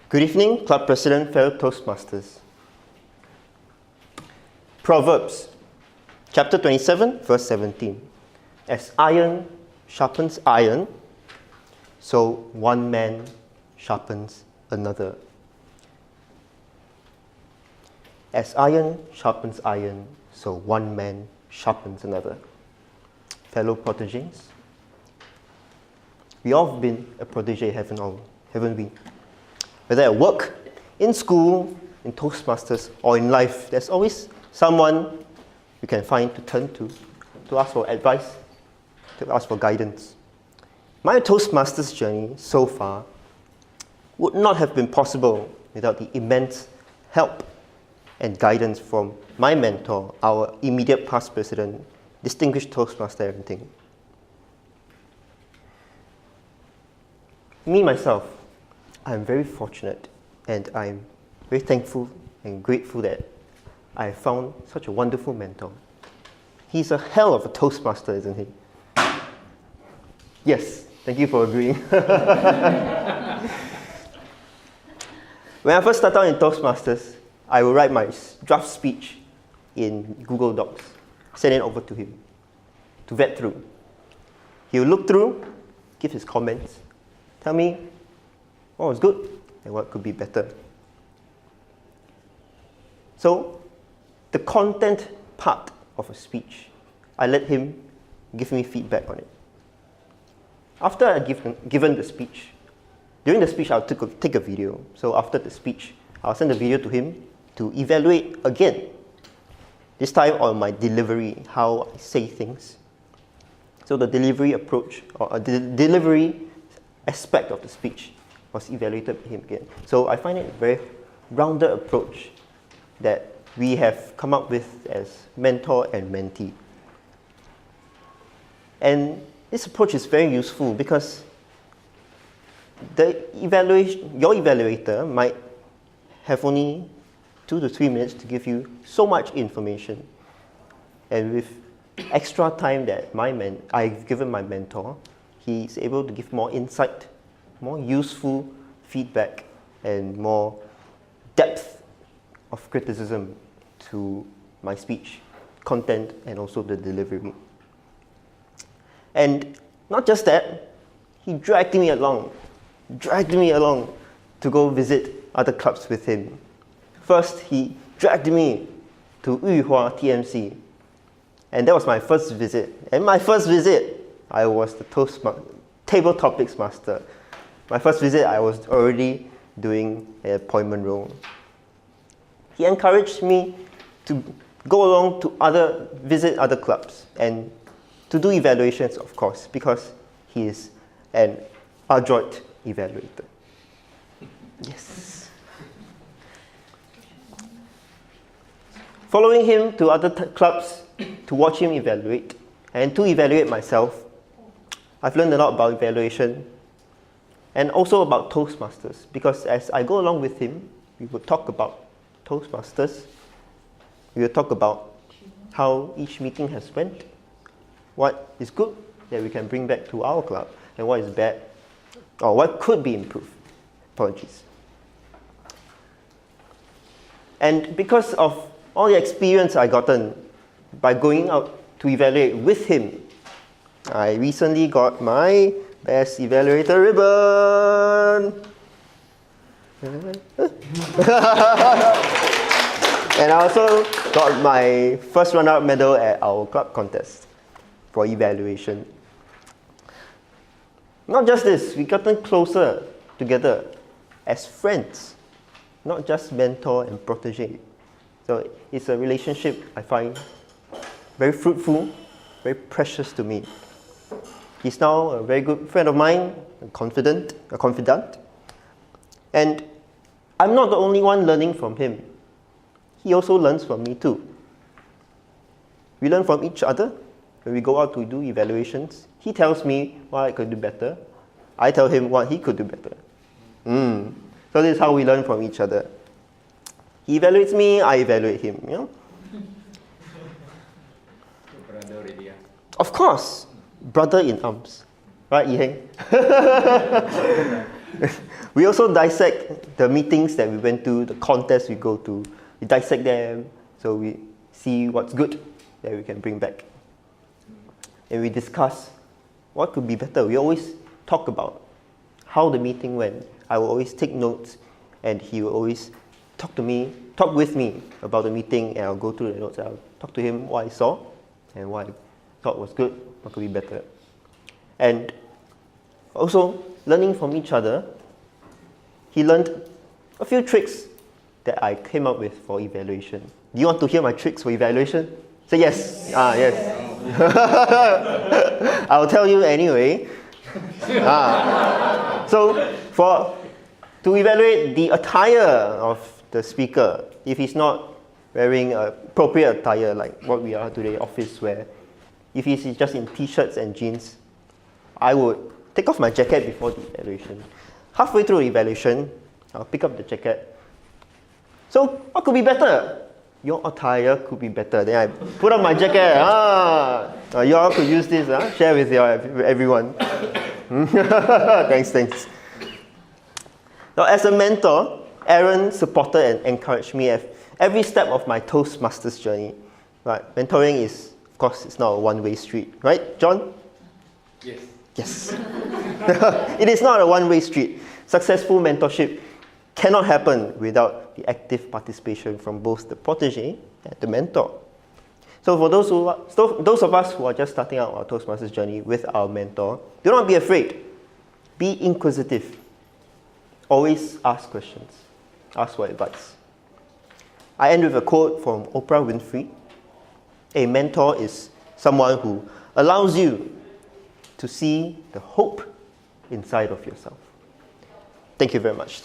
Good evening, Club President, fellow Toastmasters. Proverbs, chapter 27, verse 17. As iron sharpens iron, so one man sharpens another. As iron sharpens iron, so one man sharpens another. Fellow proteges, we all have been a protege, haven't we? Whether at work, in school, in Toastmasters, or in life, there's always someone you can find to turn to ask for advice, to ask for guidance. My Toastmasters journey so far would not have been possible without the immense help and guidance from my mentor, our immediate past president, distinguished Toastmaster everything. Me, myself, I'm very fortunate and I'm very thankful and grateful that I found such a wonderful mentor. He's a hell of a Toastmaster, isn't he? Yes, thank you for agreeing. When I first started out in Toastmasters, I would write my draft speech in Google Docs, send it over to him to vet through. He will look through, give his comments, tell me what was good and what could be better. So, the content part of a speech, I let him give me feedback on it. After I given the speech, during the speech I'll take a video. So after the speech, I'll send the video to him to evaluate again. This time on my delivery, how I say things. So the delivery approach, or the delivery aspect of the speech was evaluated by him again. So I find it a very rounded approach that we have come up with as mentor and mentee. And this approach is very useful because your evaluator might have only 2 to 3 minutes to give you so much information. And with extra time that I've given my mentor, he's able to give more insight, more useful feedback, and more depth of criticism to my speech, content, and also the delivery. And not just that, he dragged me along to go visit other clubs with him. First, he dragged me to Yuhua TMC, and that was my first visit. And my first visit, I was the table topics master. My first visit, I was already doing an appointment role. He encouraged me to go along to visit other clubs and to do evaluations, of course, because he is an adroit evaluator. Yes. Following him to other clubs to watch him evaluate and to evaluate myself, I've learned a lot about evaluation and also about Toastmasters, because as I go along with him, we will talk about Toastmasters. We will talk about how each meeting has went, what is good that we can bring back to our club, and what is bad, or what could be improved. Apologies. And because of all the experience I gotten by going out to evaluate with him, I recently got my Best Evaluator ribbon. And I also got my first runner-up medal at our club contest for evaluation. Not just this, we've gotten closer together as friends, not just mentor and protege. So it's a relationship I find very fruitful, very precious to me. He's now a very good friend of mine, a confidant. And I'm not the only one learning from him. He also learns from me too. We learn from each other when we go out to do evaluations. He tells me what I could do better. I tell him what he could do better. So this is how we learn from each other. He evaluates me, I evaluate him. You know? Brother already, yeah? Of course, brother in arms. Right, Yiheng? We also dissect the meetings that we went to, the contests we go to. We dissect them, so we see what's good that we can bring back. And we discuss what could be better. We always talk about how the meeting went. I will always take notes, and he will always talk with me about the meeting, and I'll go through the notes. I'll talk to him what I saw and what I thought was good, what could be better. And also, learning from each other, he learned a few tricks that I came up with for evaluation. Do you want to hear my tricks for evaluation? Say yes. Yes. I'll tell you anyway. So, to evaluate the attire of the speaker, if he's not wearing appropriate attire like what we are today, office wear, if he's just in t-shirts and jeans, I would take off my jacket before the evaluation. Halfway through the evaluation, I'll pick up the jacket. So, what could be better? Your attire could be better. Then I put on my jacket. You all could use this. Share with everyone. Thanks. Now, as a mentor, Aaron supported and encouraged me at every step of my Toastmasters journey. Right? Mentoring is, of course, it's not a one-way street. Right, John? Yes. It is not a one-way street. Successful mentorship cannot happen without the active participation from both the protege and the mentor. So for those of us who are just starting out our Toastmasters journey with our mentor, do not be afraid. Be inquisitive. Always ask questions. Ask for advice. I end with a quote from Oprah Winfrey. A mentor is someone who allows you to see the hope inside of yourself. Thank you very much.